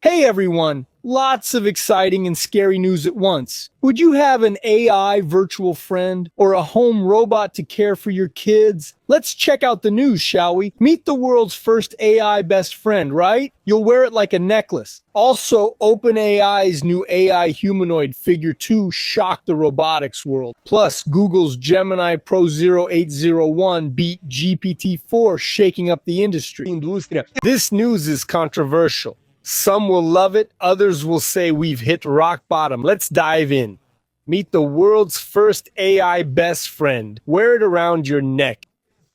Hey everyone! Lots of exciting and scary news at once. Would you have an AI virtual friend or a home robot to care for your kids? Let's check out the news, shall we? Meet the world's first AI best friend, right? You'll wear it like a necklace. Also, Openai's new AI Humanoid Figure 2 shocked the robotics world. Plus, Google's Gemini Pro 0801 beat GPT-4, shaking up the industry. This news is controversial. Some will love it, others will say we've hit rock bottom. Let's dive in. Meet the world's first AI best friend. Wear it around your neck.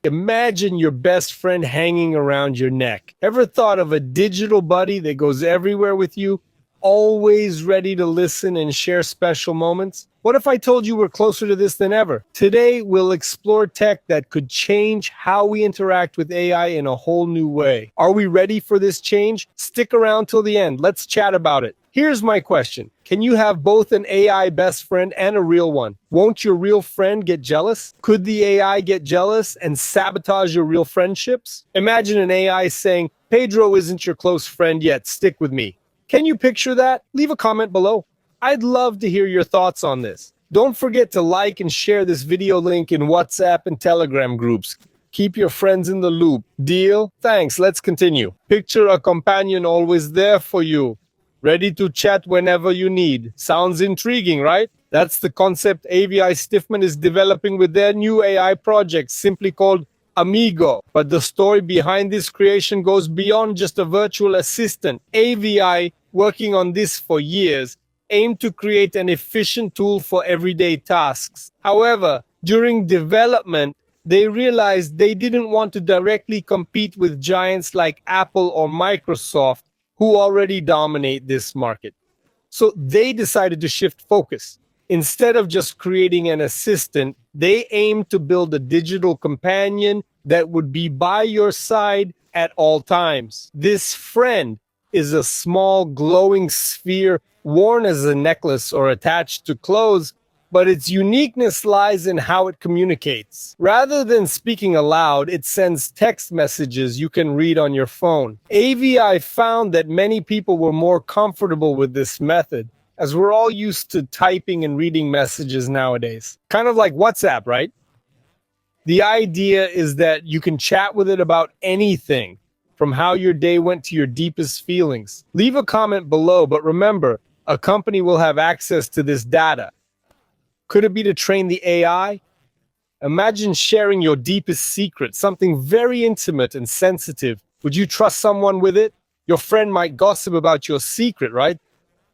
Imagine your best friend hanging around your neck. Ever thought of a digital buddy that goes everywhere with you, always ready to listen and share special moments? What if I told you we're closer to this than ever? Today, we'll explore tech that could change how we interact with AI in a whole new way. Are we ready for this change? Stick around till the end. Let's chat about it. Here's my question. Can you have both an AI best friend and a real one? Won't your real friend get jealous? Could the AI get jealous and sabotage your real friendships? Imagine an AI saying, Pedro isn't your close friend yet, stick with me. Can you picture that? Leave a comment below. I'd love to hear your thoughts on this. Don't forget to like and share this video link in WhatsApp and Telegram groups. Keep your friends in the loop. Deal? Thanks, let's continue. Picture a companion always there for you, ready to chat whenever you need. Sounds intriguing, right? That's the concept AVI Stiffman is developing with their new AI project, simply called Amigo. But the story behind this creation goes beyond just a virtual assistant. AVI, working on this for years, aimed to create an efficient tool for everyday tasks. However, during development, they realized they didn't want to directly compete with giants like Apple or Microsoft, who already dominate this market. So they decided to shift focus. Instead of just creating an assistant, they aimed to build a digital companion that would be by your side at all times. This friend is a small glowing sphere worn as a necklace or attached to clothes, but its uniqueness lies in how it communicates. Rather than speaking aloud, it sends text messages you can read on your phone. AVI found that many people were more comfortable with this method, as we're all used to typing and reading messages nowadays. Kind of like WhatsApp, right? The idea is that you can chat with it about anything, from how your day went to your deepest feelings. Leave a comment below, but remember, a company will have access to this data. Could it be to train the AI? Imagine sharing your deepest secret, something very intimate and sensitive. Would you trust someone with it? Your friend might gossip about your secret, right?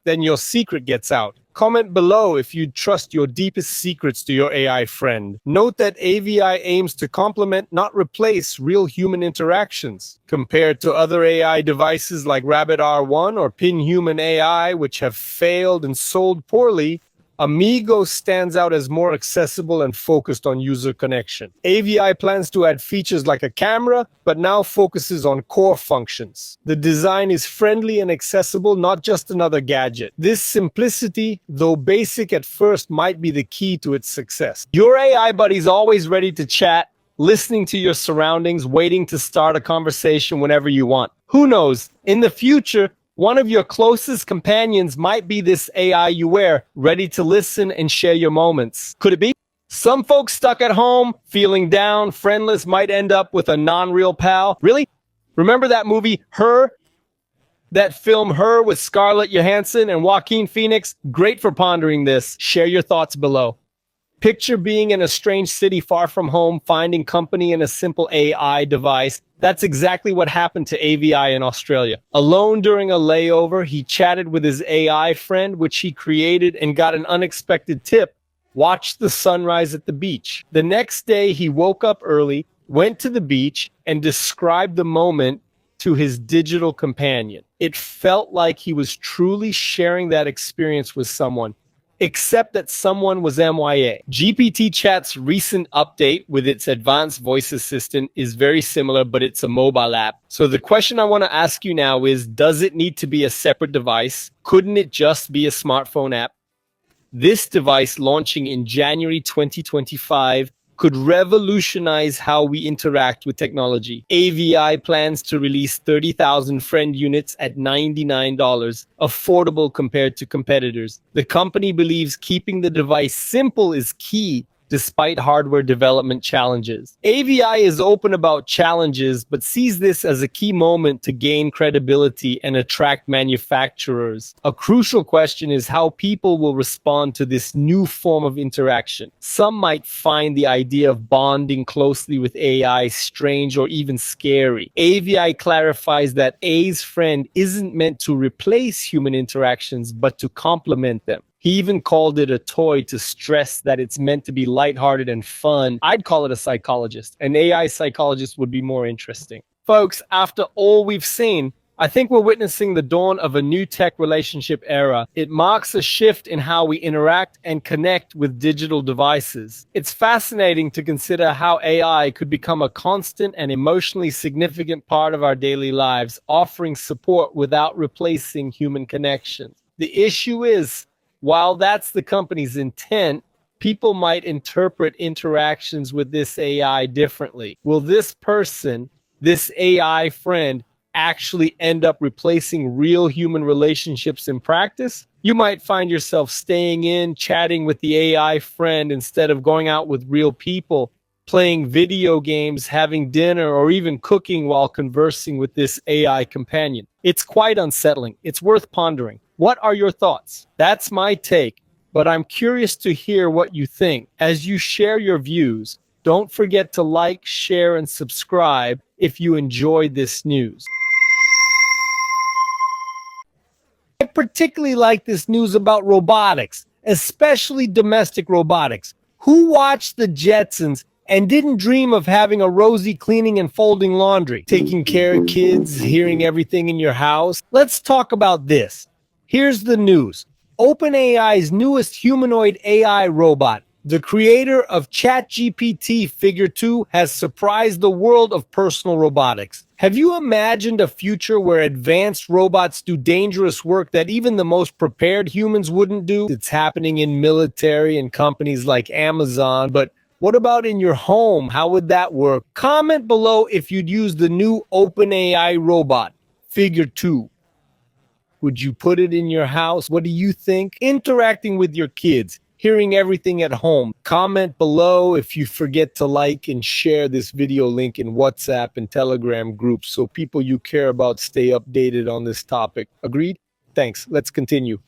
Then your secret gets out. Comment below if you'd trust your deepest secrets to your AI friend. Note that AVI aims to complement, not replace, real human interactions. Compared to other AI devices like Rabbit R1 or PinHuman AI, which have failed and sold poorly, Amigo stands out as more accessible and focused on user connection. AVI plans to add features like a camera, but now focuses on core functions. The design is friendly and accessible, not just another gadget. This simplicity, though basic at first, might be the key to its success. Your AI buddy's always ready to chat, listening to your surroundings, waiting to start a conversation whenever you want. Who knows? In the future, one of your closest companions might be this AI you wear, ready to listen and share your moments. Could it be? Some folks stuck at home, feeling down, friendless, might end up with a non-real pal. Really? Remember that movie, Her? That film, Her, with Scarlett Johansson and Joaquin Phoenix? Great for pondering this. Share your thoughts below. Picture being in a strange city far from home, finding company in a simple AI device. That's exactly what happened to AVI in Australia. Alone during a layover, he chatted with his AI friend, which he created, and got an unexpected tip. Watch the sunrise at the beach. The next day, he woke up early, went to the beach, and described the moment to his digital companion. It felt like he was truly sharing that experience with someone, except that someone was MIA. GPT Chat's recent update with its advanced voice assistant is very similar, but it's a mobile app. So the question I want to ask you now is, does it need to be a separate device? Couldn't it just be a smartphone app? This device, launching in January 2025, could revolutionize how we interact with technology. AVI plans to release 30,000 friend units at $99, affordable compared to competitors. The company believes keeping the device simple is key despite hardware development challenges. AVI is open about challenges, but sees this as a key moment to gain credibility and attract manufacturers. A crucial question is how people will respond to this new form of interaction. Some might find the idea of bonding closely with AI strange or even scary. AVI clarifies that A's friend isn't meant to replace human interactions, but to complement them. He even called it a toy to stress that it's meant to be lighthearted and fun. I'd call it a psychologist. An AI psychologist would be more interesting. Folks, after all we've seen, I think we're witnessing the dawn of a new tech relationship era. It marks a shift in how we interact and connect with digital devices. It's fascinating to consider how AI could become a constant and emotionally significant part of our daily lives, offering support without replacing human connection. The issue is, while that's the company's intent, people might interpret interactions with this AI differently. Will this person, this AI friend, actually end up replacing real human relationships in practice? You might find yourself staying in, chatting with the AI friend instead of going out with real people, playing video games, having dinner, or even cooking while conversing with this AI companion. It's quite unsettling. It's worth pondering. What are your thoughts? That's my take, but I'm curious to hear what you think. As you share your views, don't forget to like, share, and subscribe if you enjoyed this news. I particularly like this news about robotics, especially domestic robotics. Who watched the Jetsons and didn't dream of having a Rosie cleaning and folding laundry, taking care of kids, hearing everything in your house? Let's talk about this. Here's the news. OpenAI's newest humanoid AI robot, the creator of ChatGPT Figure 2, has surprised the world of personal robotics. Have you imagined a future where advanced robots do dangerous work that even the most prepared humans wouldn't do? It's happening in military and companies like Amazon, but what about in your home? How would that work? Comment below if you'd use the new OpenAI robot, Figure 2. Would you put it in your house? What do you think? Interacting with your kids, hearing everything at home. Comment below if you forget to like and share this video link in WhatsApp and Telegram groups so people you care about stay updated on this topic. Agreed? Thanks. Let's continue.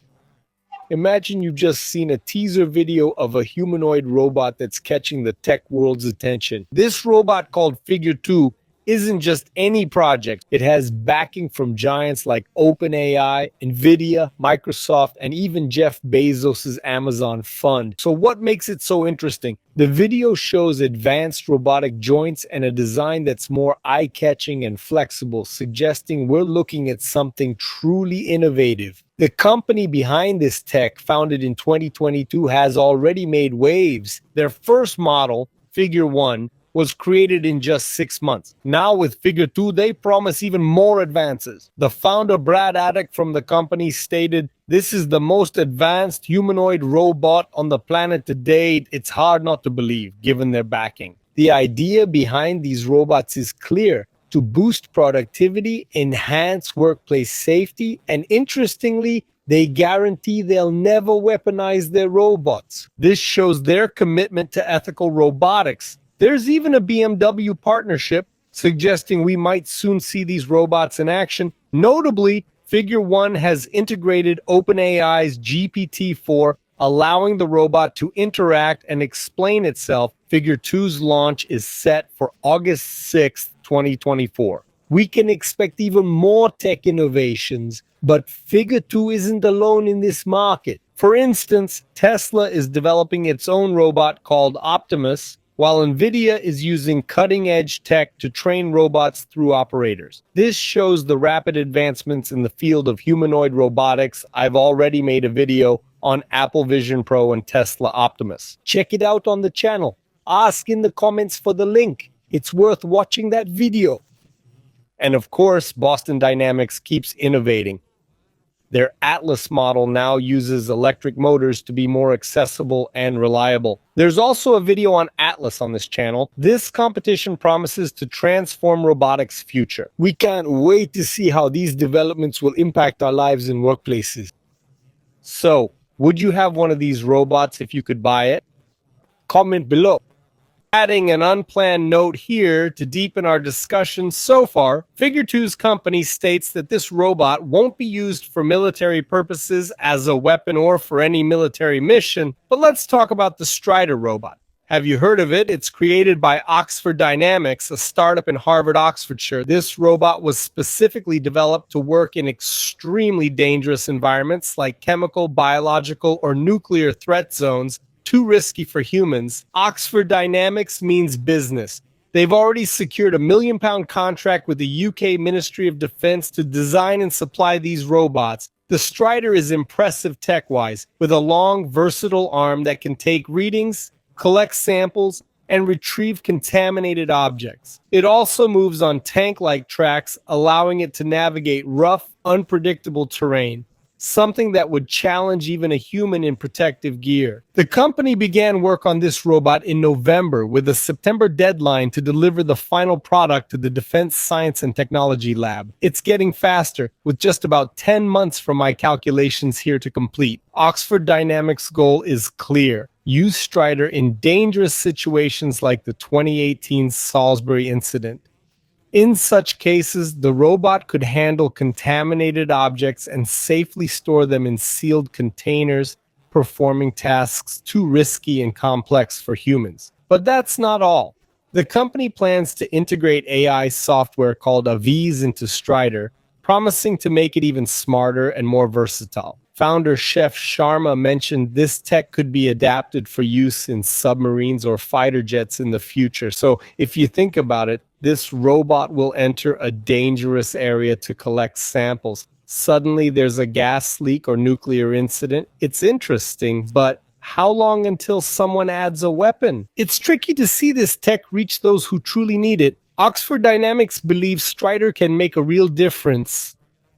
Imagine you've just seen a teaser video of a humanoid robot that's catching the tech world's attention. This robot called Figure 2 isn't just any project. It has backing from giants like OpenAI, Nvidia, Microsoft, and even Jeff Bezos' Amazon fund. So what makes it so interesting? The video shows advanced robotic joints and a design that's more eye-catching and flexible, suggesting we're looking at something truly innovative. The company behind this tech, founded in 2022, has already made waves. Their first model, Figure 1, was created in just 6 months. Now with Figure 2, they promise even more advances. The founder, Brad Attic from the company, stated, "This is the most advanced humanoid robot on the planet to date. It's hard not to believe, given their backing." The idea behind these robots is clear: to boost productivity, enhance workplace safety, and interestingly, they guarantee they'll never weaponize their robots. This shows their commitment to ethical robotics. There's even a BMW partnership suggesting we might soon see these robots in action. Notably, Figure 1 has integrated OpenAI's GPT-4, allowing the robot to interact and explain itself. Figure 2's launch is set for August 6th, 2024. We can expect even more tech innovations, but Figure 2 isn't alone in this market. For instance, Tesla is developing its own robot called Optimus, while Nvidia is using cutting-edge tech to train robots through operators. This shows the rapid advancements in the field of humanoid robotics. I've already made a video on Apple Vision Pro and Tesla Optimus. Check it out on the channel. Ask in the comments for the link. It's worth watching that video. And of course, Boston Dynamics keeps innovating. Their Atlas model now uses electric motors to be more accessible and reliable. There's also a video on Atlas on this channel. This competition promises to transform robotics' future. We can't wait to see how these developments will impact our lives and workplaces. So, would you have one of these robots if you could buy it? Comment below. Adding an unplanned note here to deepen our discussion so far, Figure 2's company states that this robot won't be used for military purposes as a weapon or for any military mission, but let's talk about the Strider robot. Have you heard of it? It's created by Oxford Dynamics, a startup in Harvard, Oxfordshire. This robot was specifically developed to work in extremely dangerous environments like chemical, biological, or nuclear threat zones, too risky for humans. Oxford Dynamics means business. They've already secured a £1 million contract with the UK Ministry of Defence to design and supply these robots. The Strider is impressive tech-wise, with a long, versatile arm that can take readings, collect samples, and retrieve contaminated objects. It also moves on tank-like tracks, allowing it to navigate rough, unpredictable terrain, something that would challenge even a human in protective gear. The company began work on this robot in November with a September deadline to deliver the final product to the Defense Science and Technology Lab. It's getting faster, with just about 10 months from my calculations here to complete. Oxford Dynamics' goal is clear. Use Strider in dangerous situations like the 2018 Salisbury incident. In such cases, the robot could handle contaminated objects and safely store them in sealed containers, performing tasks too risky and complex for humans. But that's not all. The company plans to integrate AI software called Aviz into Strider, promising to make it even smarter and more versatile. Founder Chef Sharma mentioned this tech could be adapted for use in submarines or fighter jets in the future. So if you think about it, this robot will enter a dangerous area to collect samples. Suddenly there's a gas leak or nuclear incident. It's interesting, but how long until someone adds a weapon? It's tricky to see this tech reach those who truly need it. Oxford Dynamics believes Strider can make a real difference.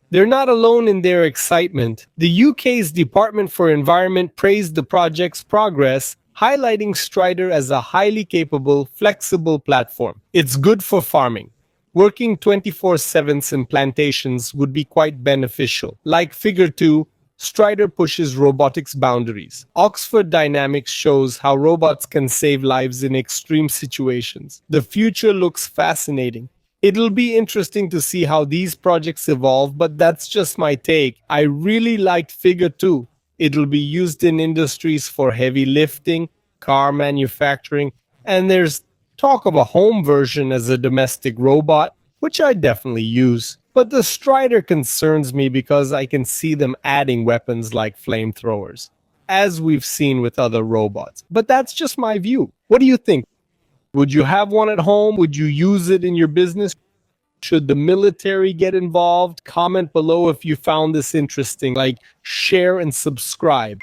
They're not alone in their excitement. The UK's Department for Environment praised the project's progress, highlighting Strider as a highly capable, flexible platform. It's good for farming. Working 24/7 in plantations would be quite beneficial. Like Figure 2, Strider pushes robotics boundaries. Oxford Dynamics shows how robots can save lives in extreme situations. The future looks fascinating. It'll be interesting to see how these projects evolve, but that's just my take. I really liked Figure 2. It'll be used in industries for heavy lifting, car manufacturing, and there's talk of a home version as a domestic robot, which I definitely use. But the Strider concerns me because I can see them adding weapons like flamethrowers, as we've seen with other robots. But that's just my view. What do you think? Would you have one at home? Would you use it in your business? Should the military get involved? Comment below if you found this interesting. Like, share, and subscribe.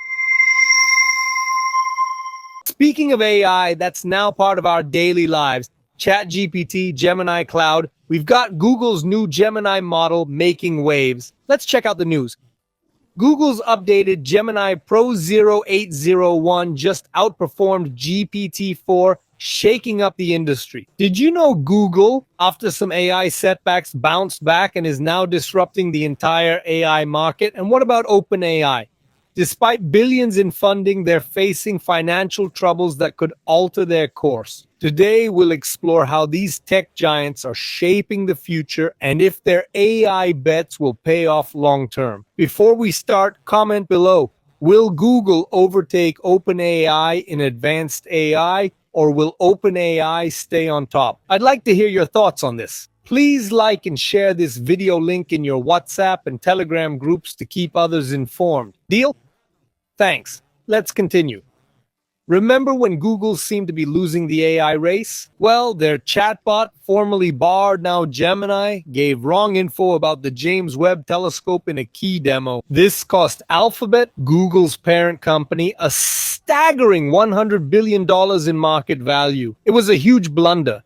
Speaking of AI, that's now part of our daily lives. ChatGPT, Gemini Cloud. We've got Google's new Gemini model making waves. Let's check out the news. Google's updated Gemini Pro 0801 just outperformed GPT-4, shaking up the industry. Did you know Google, after some AI setbacks, bounced back and is now disrupting the entire AI market? And what about Openai? Despite billions in funding, they're facing financial troubles that could alter their course. Today, we'll explore how these tech giants are shaping the future and if their AI bets will pay off long term. Before we start, comment below. Will Google overtake OpenAI in advanced AI, or will OpenAI stay on top? I'd like to hear your thoughts on this. Please like and share this video link in your WhatsApp and Telegram groups to keep others informed. Deal? Thanks. Let's continue. Remember when Google seemed to be losing the AI race? Well, their chatbot, formerly Bard, now Gemini, gave wrong info about the James Webb Telescope in a key demo. This cost Alphabet, Google's parent company, a staggering $100 billion in market value. It was a huge blunder.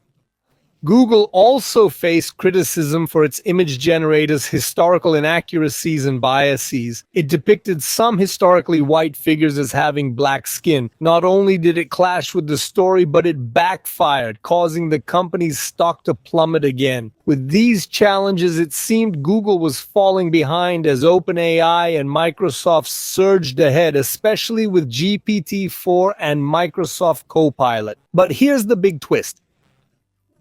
Google also faced criticism for its image generator's historical inaccuracies and biases. It depicted some historically white figures as having black skin. Not only did it clash with the story, but it backfired, causing the company's stock to plummet again. With these challenges, it seemed Google was falling behind as OpenAI and Microsoft surged ahead, especially with GPT-4 and Microsoft Copilot. But here's the big twist.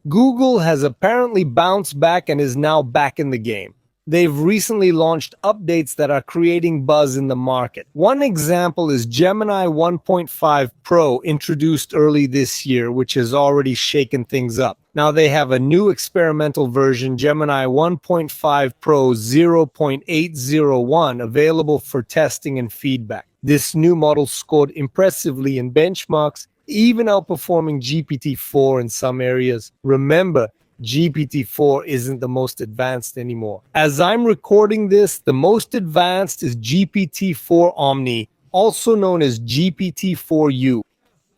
Google has apparently bounced back and is now back in the game. They've recently launched updates that are creating buzz in the market. One example is Gemini 1.5 Pro, introduced early this year, which has already shaken things up. Now they have a new experimental version, Gemini 1.5 Pro 0.801, available for testing and feedback. This new model scored impressively in benchmarks, even outperforming GPT-4 in some areas. Remember, GPT-4 isn't the most advanced anymore. As I'm recording this, the most advanced is GPT-4 Omni, also known as GPT-4u.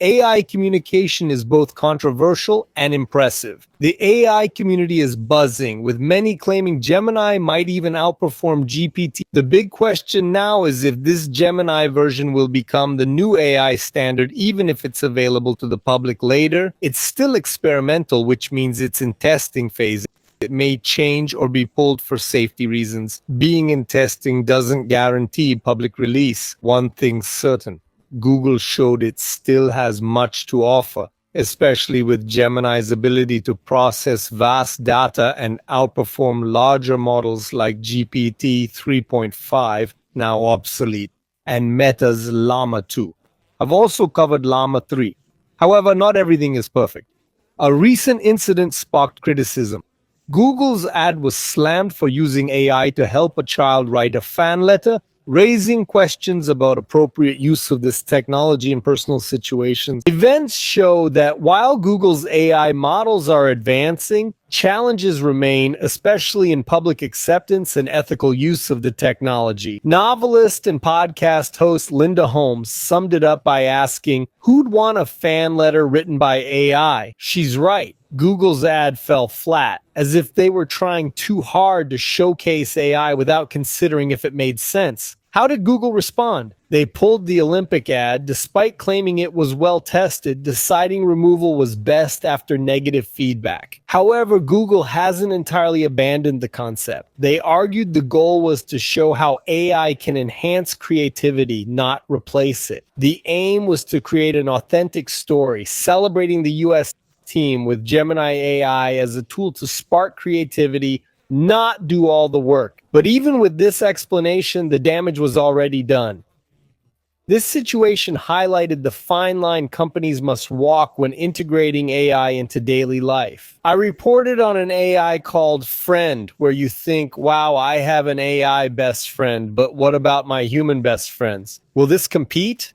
AI communication is both controversial and impressive. The AI community is buzzing, with many claiming Gemini might even outperform GPT. The big question now is if this Gemini version will become the new AI standard, even if it's available to the public later. It's still experimental, which means it's in testing phase. It may change or be pulled for safety reasons. Being in testing doesn't guarantee public release. One thing's certain. Google showed it still has much to offer, especially with Gemini's ability to process vast data and outperform larger models like GPT 3.5, now obsolete, and Meta's Llama 2. I've also covered Llama 3. However, not everything is perfect. A recent incident sparked criticism. Google's ad was slammed for using AI to help a child write a fan letter, raising questions about appropriate use of this technology in personal situations. Events show that while Google's AI models are advancing, challenges remain, especially in public acceptance and ethical use of the technology. Novelist and podcast host Linda Holmes summed it up by asking, "Who'd want a fan letter written by AI?" She's right. Google's ad fell flat, as if they were trying too hard to showcase AI without considering if it made sense. How did Google respond? They pulled the Olympic ad, despite claiming it was well tested, deciding removal was best after negative feedback. However, Google hasn't entirely abandoned the concept. They argued the goal was to show how AI can enhance creativity, not replace it. The aim was to create an authentic story, celebrating the US team with Gemini AI as a tool to spark creativity, not do all the work. But even with this explanation, the damage was already done. This situation highlighted the fine line companies must walk when integrating AI into daily life. I reported on an AI called Friend, where you think, wow, I have an AI best friend, but what about my human best friends? Will this compete?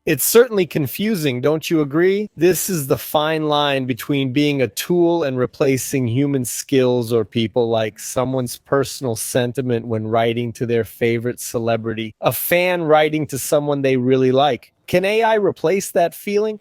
It's certainly confusing, don't you agree? This is the fine line between being a tool and replacing human skills or people, like someone's personal sentiment when writing to their favorite celebrity, a fan writing to someone they really like. Can AI replace that feeling?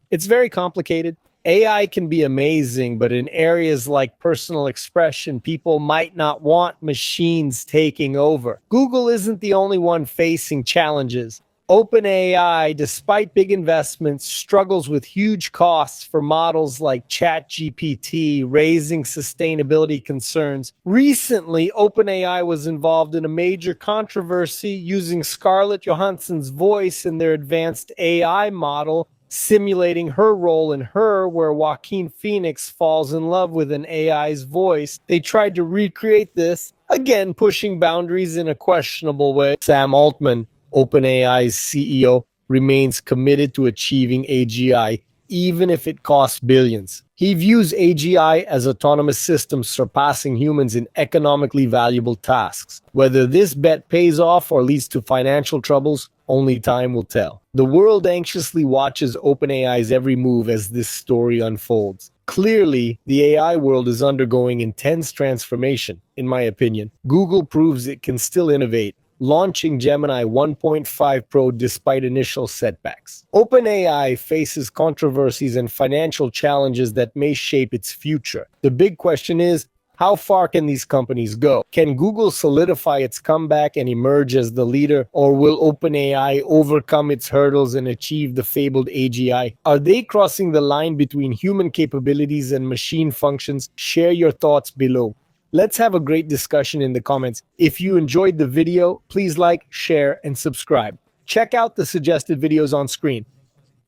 It's very complicated. AI can be amazing, but in areas like personal expression, people might not want machines taking over. Google isn't the only one facing challenges. OpenAI, despite big investments, struggles with huge costs for models like ChatGPT, raising sustainability concerns. Recently, OpenAI was involved in a major controversy using Scarlett Johansson's voice in their advanced AI model, simulating her role in Her, where Joaquin Phoenix falls in love with an AI's voice. They tried to recreate this, again pushing boundaries in a questionable way. Sam Altman, OpenAI's CEO, remains committed to achieving AGI, even if it costs billions. He views AGI as autonomous systems surpassing humans in economically valuable tasks. Whether this bet pays off or leads to financial troubles, only time will tell. The world anxiously watches OpenAI's every move as this story unfolds. Clearly, the AI world is undergoing intense transformation, in my opinion. Google proves it can still innovate, launching Gemini 1.5 Pro despite initial setbacks. OpenAI faces controversies and financial challenges that may shape its future. The big question is, how far can these companies go? Can Google solidify its comeback and emerge as the leader, or will OpenAI overcome its hurdles and achieve the fabled AGI? Are they crossing the line between human capabilities and machine functions? Share your thoughts below. Let's have a great discussion in the comments. If you enjoyed the video, please like, share, and subscribe. Check out the suggested videos on screen.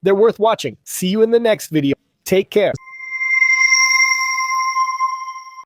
They're worth watching. See you in the next video. Take care.